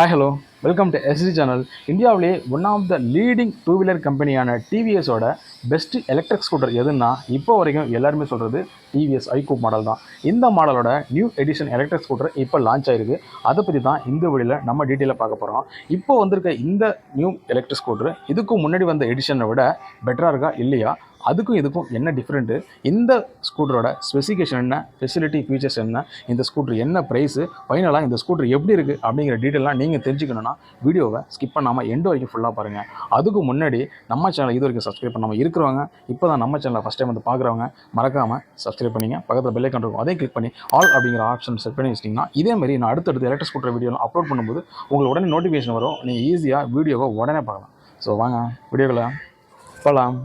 Hi hello welcome to SD channel. இந்தியாவிலே one of the leading two wheeler கம்பெனியான டிவிஎஸோட best electric scooter எதுன்னா இப்போ வரைக்கும் எல்லாருமே சொல்கிறது டிவிஎஸ் ஐகூப் மாடல் தான். இந்த மாடலோட நியூ எடிஷன் எலக்ட்ரிக் ஸ்கூட்டர் இப்போ லான்ச் ஆயிருக்கு. அதை பற்றி தான் இந்த வீடியோவில் நம்ம டீட்டெயிலாக பார்க்க போகிறோம். இப்போ வந்திருக்க இந்த நியூ எலக்ட்ரிக் ஸ்கூட்டர் இதுக்கும் முன்னாடி வந்த எடிஷனை விட பெட்டராக இருக்கா இல்லையா, அதுக்கும் இதுக்கும் என்ன டிஃப்ரெண்ட்டு, இந்த ஸ்கூட்டரோட ஸ்பெசிஃபிகேஷன் என்ன, ஃபெசிலிட்டி ஃபீச்சர்ஸ் என்ன, இந்த ஸ்கூட்டர் என்ன ப்ரைஸு, ஃபைனலாக இந்த ஸ்கூட்டர் எப்படி இருக்குது அப்படிங்கிற டீட்டெயிலாம் நீங்கள் தெரிஞ்சுக்கணுன்னா வீடியோவை ஸ்கிப் பண்ணாமல் எண்டு வரைக்கும் ஃபுல்லாக பாருங்கள். அதுக்கு முன்னாடி நம்ம சேனல் இது வரைக்கும் சப்ஸ்கிரைப் பண்ணாமல் இருக்கிறவங்க, இப்போ தான் நம்ம சேனலை ஃபஸ்ட் டைம் வந்து பார்க்குறவங்க மறக்காமல் சப்ஸ்கிரைப் பண்ணிங்க. பக்கத்தில் பெல் ஐக்கான் இருக்கும், அதையும் கிளிக் பண்ணி ஆல் அப்படிங்கிற ஆப்ஷன் செட் பண்ணி வச்சிட்டிங்கன்னா இதேமாதிரி நான் அடுத்தடுத்து எலக்ட்ரிக் ஸ்கூட்டர் வீடியோலாம் அப்லோட் பண்ணும்போது உங்களுக்கு உடனே நோட்டிஃபிகேஷன் வரும். நீங்கள் ஈஸியாக வீடியோவை உடனே பார்க்கலாம். ஸோ வாங்க வீடியோவில் போகலாம்.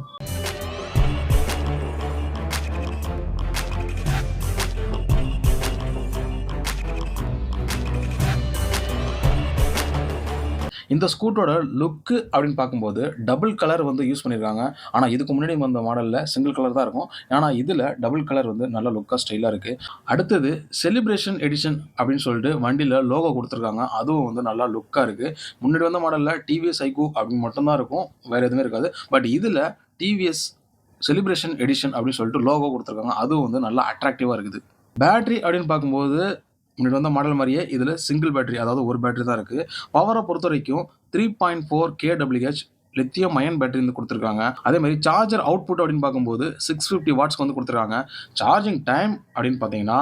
இந்த ஸ்கூட்டரோட லுக்கு அப்படின்னு பார்க்கும்போது டபுள் கலர் வந்து யூஸ் பண்ணியிருக்காங்க. ஆனால் இதுக்கு முன்னாடி வந்த மாடலில் சிங்கிள் கலர் தான் இருக்கும். ஆனால் இதில் டபுள் கலர் வந்து நல்ல லுக்காக ஸ்டைலாக இருக்குது. அடுத்தது செலிப்ரேஷன் எடிஷன் அப்படின்னு சொல்லிட்டு வண்டியில் லோகோ கொடுத்துருக்காங்க. அதுவும் வந்து நல்லா லுக்காக இருக்குது. முன்னாடி வந்த மாடலில் டிவிஎஸ் ஐகூ அப்படின்னு மட்டும்தான் இருக்கும், வேறு எதுவுமே இருக்காது. பட் இதில் டிவிஎஸ் செலிப்ரேஷன் எடிஷன் அப்படின்னு சொல்லிட்டு லோகோ கொடுத்துருக்காங்க. அதுவும் வந்து நல்லா அட்ராக்டிவாக இருக்குது. பேட்டரி அப்படின்னு பார்க்கும்போது முன்னாடி வந்த மாடல் மாதிரியே இதில் சிங்கிள் பேட்டரி, அதாவது ஒரு பேட்டரி தான் இருக்குது. பவரை பொறுத்த வரைக்கும் 3.4 kWh லித்தியம் அயன் பேட்டரி வந்து கொடுத்துருக்காங்க. அதே மாதிரி சார்ஜர் அவுட்புட் அப்படின்னு பார்க்கும்போது 650 வாட்ஸ்க்கு வந்து கொடுத்துருக்காங்க. சார்ஜிங் டைம் அப்படின்னு பார்த்தீங்கன்னா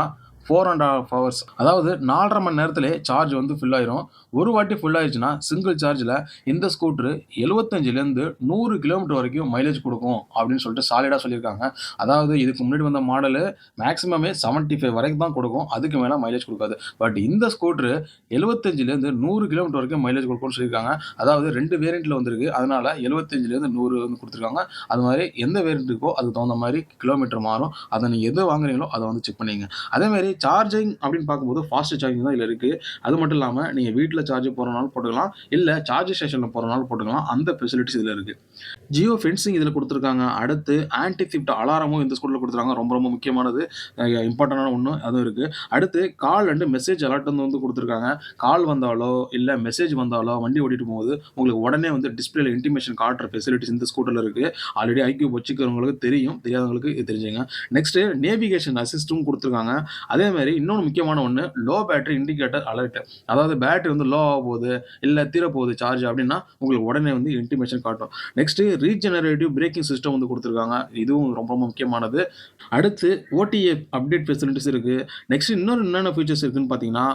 4.5 hours, அதாவது 4.5 மணி நேரத்திலே சார்ஜ் வந்து ஃபில் ஆயிரும். ஒரு வாட்டி ஃபுல் ஆயிடுச்சுன்னா சிங்கிள் சார்ஜில் இந்த ஸ்கூட்ரு 75லேருந்து 100 கிலோமீட்டர் வரைக்கும் மைலேஜ் கொடுக்கும் அப்படின்னு சொல்லிட்டு சாலிடாக சொல்லியிருக்காங்க. அதாவது இதுக்கு முன்னாடி வந்த மாடலு மேக்ஸிமமே 75 வரைக்கும் தான் கொடுக்கும், அதுக்கு மேலே மைலேஜ் கொடுக்காது. பட் இந்த ஸ்கூட்ரு 75லேருந்து 100 கிலோமீட்டர் வரைக்கும் மைலேஜ் கொடுக்கும்னு சொல்லியிருக்காங்க. அதாவது 2 வேரியண்ட்டில் வந்திருக்கு, அதனால் 75லேருந்து 100 வந்து கொடுத்துருக்காங்க. அது மாதிரி எந்த வேரியண்ட் இருக்கோ அதுக்கு தகுந்த மாதிரி கிலோமீட்டர் மாறும். அதை நீங்கள் எது வாங்குறீங்களோ அதை வந்து செக் பண்ணிங்க. அதேமாதிரி சார்ஜிங் அப்படின்னு பார்க்கும்போது ஃபாஸ்ட் சார்ஜிங் தான் இதில் இருக்குது. அது மட்டும் இல்லாமல் நீங்கள் வீட்டில் சார்ஜ் போகிறனாலும் போட்டுக்கலாம், இல்லை சார்ஜிங் ஸ்டேஷனில் போகிறனாலும் போட்டுக்கலாம். அந்த ஃபெசிலிட்டிஸ் இதில் இருக்குது. ஜியோ ஃபென்சிங் இதில் கொடுத்துருக்காங்க. அடுத்து ஆன்டி திஃப்ட் அலாரமும் இந்த ஸ்கூட்டில் கொடுத்துருக்காங்க. ரொம்ப ரொம்ப முக்கியமானது, இம்பார்ட்டண்டான ஒன்று அதுவும் இருக்குது. அடுத்து கால் அண்டு மெசேஜ் அலர்ட் வந்து கொடுத்துருக்காங்க. கால் வந்தாலோ இல்லை மெசேஜ் வந்தாலோ வண்டி ஓட்டிட்டு போகும்போது உங்களுக்கு உடனே வந்து டிஸ்பிளேல இன்டிமேஷன் காட்டுற ஃபெசிலிட்டிஸ் இந்த ஸ்கூட்டரில் இருக்குது. ஆல்ரெடி ஐக்யூப் வச்சுக்கிறவங்களுக்கு தெரியும், தெரியாதவங்களுக்கு இது தெரிஞ்சுங்க. நெக்ஸ்ட்டு நேவிகேஷன் அசிஸ்டும் கொடுத்துருக்காங்க. அதே மாதிரி இன்னொன்று முக்கியமான ஒன்று, லோ பேட்டரி இண்டிகேட்டர் அலர்ட். அதாவது பேட்டரி வந்து லோ ஆக போகுது இல்லை தீரப்போகுது சார்ஜ் அப்படின்னா உங்களுக்கு உடனே வந்து இன்டிமேஷன் காட்டும். நெக்ஸ்ட்டு ரீஜெனரேட்டிவ் பிரேக்கிங் சிஸ்டம் வந்து கொடுத்துருக்காங்க. இதுவும் ரொம்ப ரொம்ப முக்கியமானது. அடுத்து ஓடிஏ அப்டேட் ஃபெசிலிட்டிஸ் இருக்குது. நெக்ஸ்ட் இன்னொரு என்னென்ன ஃபீச்சர்ஸ் இருக்குதுன்னு பார்த்தீங்கன்னா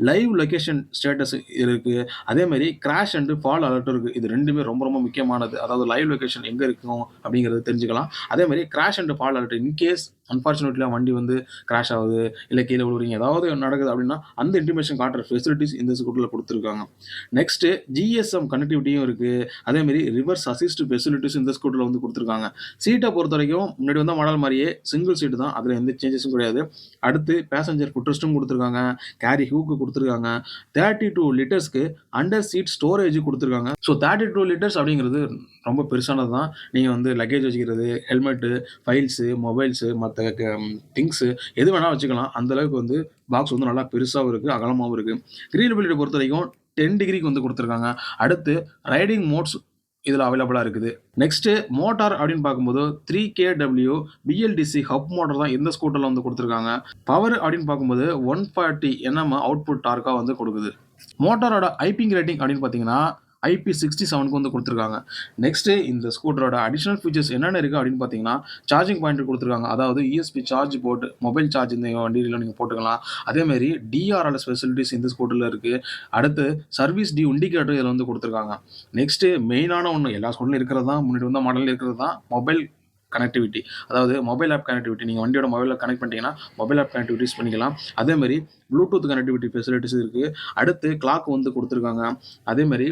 லைவ் லொகேஷன் ஸ்டேட்டஸ் இருக்குது. அதேமாதிரி கிராஷ் அண்டு ஃபால் அலர்ட்டும் இருக்குது. இது ரெண்டுமே ரொம்ப ரொம்ப முக்கியமானது. அதாவது லைவ் லொகேஷன் எங்கே இருக்கும் அப்படிங்கிறது தெரிஞ்சுக்கலாம். அதேமாதிரி crash and fall alert, in case அன்ஃபார்ச்சுனேட்லியாக வண்டி வந்து கிராஷ் ஆகுது இல்லை கீழே விழுறீங்க ஏதாவது நடக்குது அப்படின்னா அந்த இன்டிமேஷன் காட்டுற ஃபெசிலிட்டிஸ் இந்த ஸ்கூட்டரில் கொடுத்துருக்காங்க. நெக்ஸ்ட்டு ஜிஎஸ்எம் கனெக்டிவிட்டியும் இருக்குது. அதேமாதிரி ரிவர்ஸ் அசிஸ்ட் ஃபெசிலிட்டிஸ் இந்த ஸ்கூட்டரில் வந்து கொடுத்துருக்காங்க. சீட்டை பொறுத்த வரைக்கும் முன்னாடி வந்த மாடல் மாதிரியே சிங்கிள் சீட்டு தான், அதில் எந்த சேஞ்சஸும் கிடையாது. அடுத்து பேசஞ்சர் ஃபுட்ரெஸ்ட்டும் கொடுத்துருக்காங்க, கேரி ஹூக்கு கொடுத்துருக்காங்க. 32 லிட்டர்ஸ்க்கு அண்டர் சீட் ஸ்டோரேஜ் கொடுத்துருக்காங்க. ஸோ 32 லிட்டர்ஸ் அப்படிங்கிறது ரொம்ப பெருசானது தான். நீங்கள் வந்து லக்கேஜ் வச்சுக்கிறது, ஹெல்மெட்டு, ஃபைல்ஸு, மொபைல்ஸு, மற்ற திங்ஸு எது வேணால் வச்சுக்கலாம். அந்தளவுக்கு வந்து பாக்ஸ் வந்து நல்லா பெருசாகவும் இருக்குது, அகலமாகவும் இருக்குது. ரீடபிலிட்டி பொறுத்த வரைக்கும் 10 டிகிரிக்கு வந்து கொடுத்துருக்காங்க. அடுத்து ரைடிங் மோட்ஸ் இதில் அவைலபிளாக இருக்குது. நெக்ஸ்ட்டு மோட்டார் அப்படின்னு பார்க்கும்போது 3 kW பிஎல்டிசி ஹப் மோட்டார் தான் இந்த ஸ்கூட்டரில் வந்து கொடுத்துருக்காங்க. பவர் அப்படின்னு பார்க்கும்போது 140 Nm அவுட்புட் டார்க்காக வந்து கொடுக்குது. மோட்டாரோட ஐபிங் ரேட்டிங் அப்படின்னு பார்த்தீங்கன்னா IP67க்கு வந்து கொடுத்துருக்காங்க. நெக்ஸ்ட்டு இந்த ஸ்கூட்டரோட அடிஷனல் ஃபீச்சர்ஸ் என்னென்ன இருக்குது அப்படின்னு பார்த்தீங்கன்னா சார்ஜிங் பாயிண்ட் கொடுத்துருக்காங்க. அதாவது யூஎஸ்பி சார்ஜ் போட்டு மொபைல் சார்ஜ் இந்த வண்டியில் நீங்கள் போட்டுக்கலாம். அதேமாதிரி டிஆர்எல்எஸ் ஃபெசிலிட்டிஸ் இந்த ஸ்கூட்டரில் இருக்குது. அடுத்து சர்வீஸ் டி இண்டிகேட்டர் இதில் வந்து கொடுத்துருக்காங்க. நெக்ஸ்ட்டு மெயினான ஒன்று, எல்லா ஸ்கூட்டரிலும் இருக்கிறது தான், முன்னாடி வந்த மாடலில் இருக்கிறது தான், மொபைல் கனெக்டிவிட்டி. அதாவது மொபைல் ஆப் கனெக்டிவிட்டி. நீங்கள் வண்டியோட மொபைலில் கனெக்ட் பண்ணிட்டீங்கன்னா மொபைல் ஆப் கனெக்டிவிட்டி யூஸ் பண்ணிக்கலாம். அதேமாதிரி ப்ளூடூத் கனெக்டிவிட்டி ஃபெசிலிட்டிஸ் இருக்குது. அடுத்து கிளாக் வந்து கொடுத்துருக்காங்க. அதேமாதிரி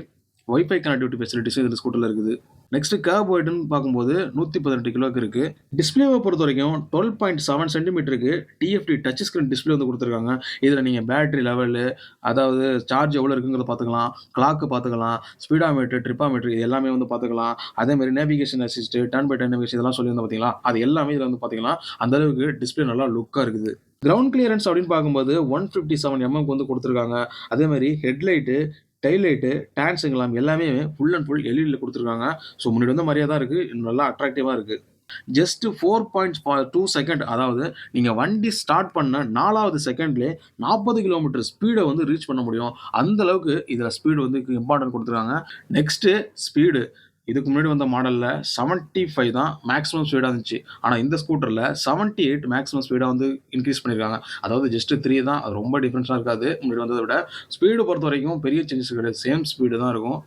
வைஃபை கனெக்டிவிட்டி ஃபெசிலிட்டிஸும் இதில் ஸ்கூட்டரில் இருக்குது. நெக்ஸ்ட்டு கர்வ் ஹைட்னு பார்க்கும்போது 118 கிலோக்கு இருக்குது. டிஸ்பிளேவை பொறுத்த வரைக்கும் 12.7 சென்டிமீட்டருக்கு டிஎஃப்டி டச் ஸ்க்ரீன் டிஸ்பிளே வந்து கொடுத்துருக்காங்க. இதில் நீங்கள் பேட்டரி லெவலு, அதாவது சார்ஜ் எவ்வளோ இருக்குங்கிறத பார்த்துக்கலாம், கிளாக்கு பார்த்துக்கலாம், ஸ்பீடாமீட்டர், ட்ரிப்பாமீட்டர் இது எல்லாமே வந்து பார்த்துக்கலாம். அதேமாதிரி navigation assist, turn by turn navigation இதெல்லாம் சொல்லி வந்து பார்த்தீங்களா, அது எல்லாமே இதில் வந்து பார்த்திங்கன்னா அந்தளவுக்கு டிஸ்பிளே நல்லா லுக்காக இருக்குது. கிரவுண்ட் கிளியரன்ஸ் அப்படின்னு பார்க்கும்போது 157 mm வந்து கொடுத்துருக்காங்க. அதேமாதிரி headlight tail light, turn signal எல்லாமே ஃபுல் அண்ட் ஃபுல் எல்இடில குடுத்துருக்காங்க. ஸோ முன்னாடி வந்த மாரியே தான் இருக்கு. நல்லா அட்ராக்டிவா இருக்கு. ஜஸ்ட் 4.2 செகண்ட் அதாவது நீங்க வண்டி ஸ்டார்ட் பண்ண 4வது செகண்ட்லயே 40 கிலோமீட்டர் ஸ்பீட வந்து ரீச் பண்ண முடியும். அந்த அளவுக்கு இதுல ஸ்பீடு வந்து இம்பார்ட்டன்ட் குடுத்துருக்காங்க. Next speed. இதுக்கு முன்னாடி வந்த மாடல்ல 75 தான் மேக்ஸிமம் ஸ்பீடா இருந்துச்சு. ஆனா இந்த ஸ்கூட்டர்ல 78 மேக்ஸிமம் ஸ்பீடா வந்து இன்கிரீஸ் பண்ணியிருக்காங்க. அதாவது ஜஸ்ட் 3 தான். அது ரொம்ப டிஃபரன்ஸ்லாம் இருக்காது. முன்னாடி வந்தத விட. ஸ்பீடு பொறுத்தவரைக்கும் பெரிய சேஞ்சஸ் கிடையாது. சேம் ஸ்பீடு தான் இருக்கும்.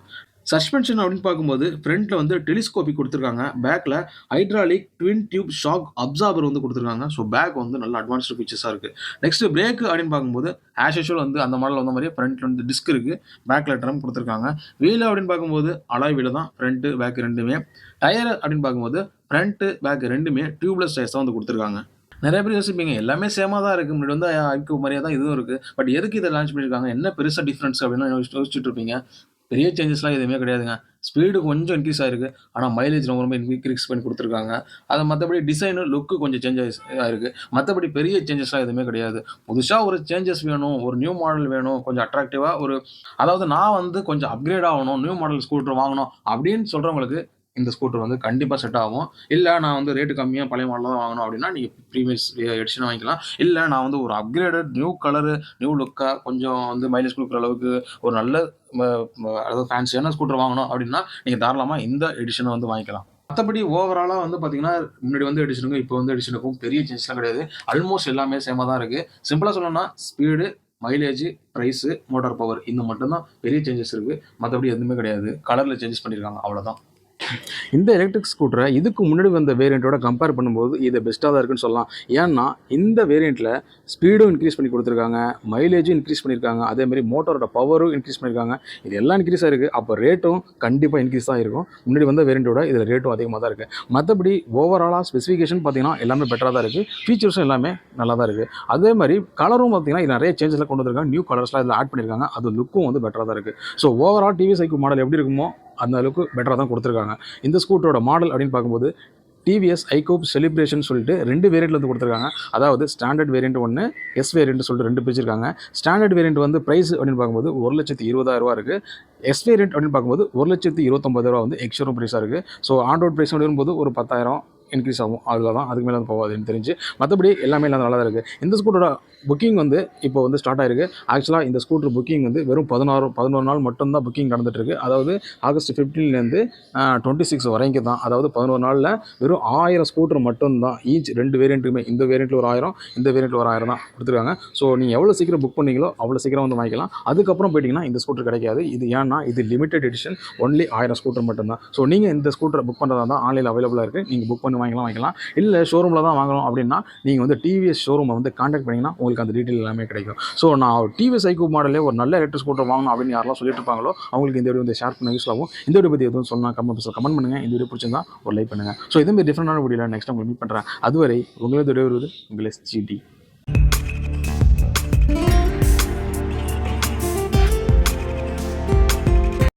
சஸ்பென்ஷன் அப்படின்னு பார்க்கும்போது ஃப்ரண்ட்ல வந்து டெலிஸ்கோபிக் குடுத்துருக்காங்க. பேக்ல hydraulic twin tube shock absorber வந்து குடுத்துருக்காங்க. ஸோ பேக் வந்து நல்ல அட்வான்ஸ்டு ஃபீச்சர்ஸா இருக்கு. நெக்ஸ்ட் பிரேக் அப்படின்னு பார்க்கும்போது ஆஸ் யூசுவல் வந்து அந்த மாடல் வந்த மாரியே ஃப்ரண்ட்ல வந்து டிஸ்க் இருக்கு. பேக்ல ட்ரம் குடுத்துருக்காங்க. வீல் அப்படின்னு பார்க்கும்போது அலாய் வீல் தான் ஃப்ரண்ட், பேக் 2மே. டயர் அப்படின்னு பார்க்கும்போது ஃப்ரண்ட், பேக் 2மே டியூப்லெஸ் டயர்ஸ் தான் வந்து குடுத்துருக்காங்க. நெறைய பேர் யோசிப்பீங்க எல்லாமே சேமா தான் இருக்கு. முன்னாடி வந்து ஐக்யூ மாரியே தான் இதுவும் இருக்கு. பட் எதுக்கு இத லான்ச் பண்ணியிருக்காங்க? என்ன பெருசா டிஃபரன்ஸ் அப்படின்னு யோசிச்சுட்டு இருப்பீங்க. பெரிய சேஞ்சஸ்லாம் எதுவுமே கிடையாதுங்க. ஸ்பீடு கொஞ்சம் இன்க்ரீஸ் ஆயிருக்கு. ஆனா மைலேஜ் ரொம்ப ரொம்ப இன்க்ரீஸ் பண்ணி குடுத்துருக்காங்க. அது மத்தபடி டிசைனு, லுக்கு கொஞ்சம் சேஞ்ச் ஆயிருக்கு. மத்தபடி பெரிய சேஞ்சஸ்லாம் எதுவுமே கிடையாது. புதுசா ஒரு சேஞ்சஸ் வேணும், ஒரு நியூ மாடல் வேணும், கொஞ்சம் அட்ராக்டிவா அதாவது நான் வந்து கொஞ்சம் அப்கிரேட் ஆவணும், நியூ மாடல் ஸ்கூட்டர் வாங்கணும் அப்படின்னு சொல்றவங்களுக்கு இந்த ஸ்கூட்டர் வந்து கண்டிப்பா செட் ஆகும். இல்ல நான் வந்து ரேட் கம்மியா பழைய மாடல்ல தான் வாங்கணும் அப்படின்னா, நீங்க ப்ரீவியஸ் எடிஷன் வாங்கிக்கலாம். இல்ல நான் வந்து ஒரு அப்கிரேடட் நியூ கலரு, நியூ லுக்கா கொஞ்சம் வந்து மைலேஜ் குடுக்குற அளவுக்கு ஒரு நல்ல ம ம அதாவது ஃபேன்சியான ஸ்கூட்டர் வாங்கணும் அப்படின்னா, நீங்க தாராளமா இந்த எடிஷன வந்து வாங்கிக்கலாம். மத்தபடி ஓவராலா வந்து பார்த்தீங்கன்னா, முன்னாடி வந்த எடிஷனுக்கும், இப்போ வந்த எடிஷனுக்கும் பெரிய சேஞ்சஸ்லாம் கிடையாது. ஆல்மோஸ்ட் எல்லாமே சேமா தான் இருக்கு. சிம்பிளா சொல்லணும்னா speed, mileage, price, motor power இது மட்டும் தான் பெரிய சேஞ்சஸ் இருக்கு. மத்தபடி எதுவுமே கிடையாது. கலர்ல சேஞ்சஸ் பண்ணியிருக்காங்க அவ்வளோதான். இந்த எலக்ட்ரிக் ஸ்கூட்டரை இதுக்கு முன்னாடி வந்த வேரியண்ட்டோட கம்பேர் பண்ணும்போது இது பெஸ்ட்டாக தான் இருக்குன்னு சொல்லலாம். ஏன்னா இந்த வேரியண்ட்டில் ஸ்பீடும் இன்க்ரீஸ் பண்ணி கொடுத்துருக்காங்க, மைலேஜும் இன்க்ரீஸ் பண்ணியிருக்காங்க, அதேமாதிரி மோட்டரோட பவரும் இன்க்ரீஸ் பண்ணியிருக்காங்க. இது எல்லாம் இன்க்ரீஸ் ஆகிருக்கு. அப்போ ரேட்டும் கண்டிப்பாக இன்க்ரீஸ் தான் இருக்கும். முன்னாடி வந்த வேரியண்ட்டோட இதில் ரேட்டும் அதிகமாக தான் இருக்குது. மற்றபடி ஓவராலாக ஸ்பெசிஃபிகேஷன் பார்த்தீங்கன்னா எல்லாமே பெட்டராக தான் இருக்குது. ஃபீச்சர்ஸும் எல்லாமே நல்லா தான் இருக்குது. அதே மாதிரி கலரும் பார்த்தீங்கன்னா இது நிறைய சேஞ்சஸ்லாம் கொண்டு வந்திருக்காங்க. நியூ கலர்ஸ்லாம் இதில் ஆட் பண்ணியிருக்காங்க. அது லுக்கும் வந்து பெட்டராக தான் இருக்குது. So overall TVS IQ model எப்படி இருக்குமோ அந்த அளவுக்கு பெட்டராக தான் கொடுத்துருக்காங்க. இந்த ஸ்கூட்டரோட மாடல் அப்படின்னு பார்க்கும்போது டிவிஎஸ் ஐகோப் செலிப்ரேஷன் சொல்லிட்டு 2 வேரியண்ட்ல வந்து கொடுத்துருக்காங்க. அதாவது ஸ்டாண்டர்ட் வேரியண்ட் ஒன்று, எஸ் வேரியண்ட் சொல்லிட்டு 2 பிரிச்சிருக்காங்க. ஸ்டாண்டர்ட் வேரியண்ட் வந்து ப்ரைஸ் அப்படின்னு பார்க்கும்போது 1,20,000 இருக்குது. எஸ் வேரியண்ட் அப்படின்னு பார்க்கும்போது 1,29,000 வந்து எக்ஸ்ஷோரூம் ப்ரைஸாக இருக்குது. ஸோ ஆன் ரோட் ப்ரைஸ் வரும்போது ஒரு 10,000 இன்க்ரீஸ் ஆகும். அதில் தான் அதுக்கு மேலே வந்து போகாது எனக்கு தெரிஞ்சு. மற்றபடி எல்லாமே எல்லாம் நல்லா தான் இருக்குது. இந்த ஸ்கூட்டரோட புக்கிங் வந்து இப்போ வந்து ஸ்டார்ட் ஆயிருக்கு. ஆக்சுவலாக இந்த ஸ்கூட்டர் புக்கிங் வந்து வெறும் 11 நாள் மட்டும்தான் புக்கிங் நடந்துட்டுருக்கு. அதாவது ஆகஸ்ட் 15லேருந்து 26 வரைக்கும் தான். அதாவது 11 நாளில் வெறும் 1000 ஸ்கூட்டர் மட்டும்தான். ஈச் 2 வேரியண்ட்டுமே இந்த வேரியண்ட்டில் ஒரு 1000, இந்த வேரியண்ட்டில் ஒரு 1000 தான் கொடுத்துருக்காங்க. ஸோ நீங்கள் எவ்வளோ சீக்கிரம் புக் பண்ணீங்களோ அவ்வளோ சீக்கிரம் வந்து வாங்கிக்கலாம். அதுக்கப்புறம் போயிட்டீங்கன்னா இந்த ஸ்கூட்டர் கிடைக்காது. இது ஏன்னா இது லிமிடெட் எடிஷன், ஒன்லி 1000 ஸ்கூட்டர் மட்டும்தான். ஸோ நீங்கள் இந்த ஸ்கூட்டரை புக் பண்ணுறதா தான் ஆன்லைனில் அவைலபிளாக இருக்குது. நீங்கள் புக் பண்ணி வாங்கிக்கலாம். இல்லை ஷோரூமில் தான் வாங்கணும் அப்படின்னா நீங்கள் வந்து டிவிஎஸ் ஷோரூமை வந்து கான்டாக்ட் பண்ணிங்கன்னா உங்களுக்கு அந்த டீட்டெயில் எல்லாமே கிடைக்கும். ஸோ நான் டிவிஎஸ் ஐக்யூப் மாடலே ஒரு நல்ல எலக்ட்ரிக் ஸ்கூட்டர் வாங்கணும் அப்படின்னு யாரெல்லாம் சொல்லிட்டு இருப்பாங்களோ அவங்களுக்கு இந்த வீடியோ வந்து ஷேர் பண்ண யூஸ் ஆகும். இந்த வீடியோ பற்றி எதுவும் சொன்னால் கமெண்ட் பண்ணுங்கள். இந்த வீடியோ பிடிச்சிருந்தா ஒரு லைக் பண்ணுங்கள். ஸோ இதே மாதிரி டிஃப்ரெண்டான வீடியோவில் நெக்ஸ்ட் உங்களுக்கு மீட் பண்ணுறேன். அதுவரை உங்களது வருவது உங்கள் SGD.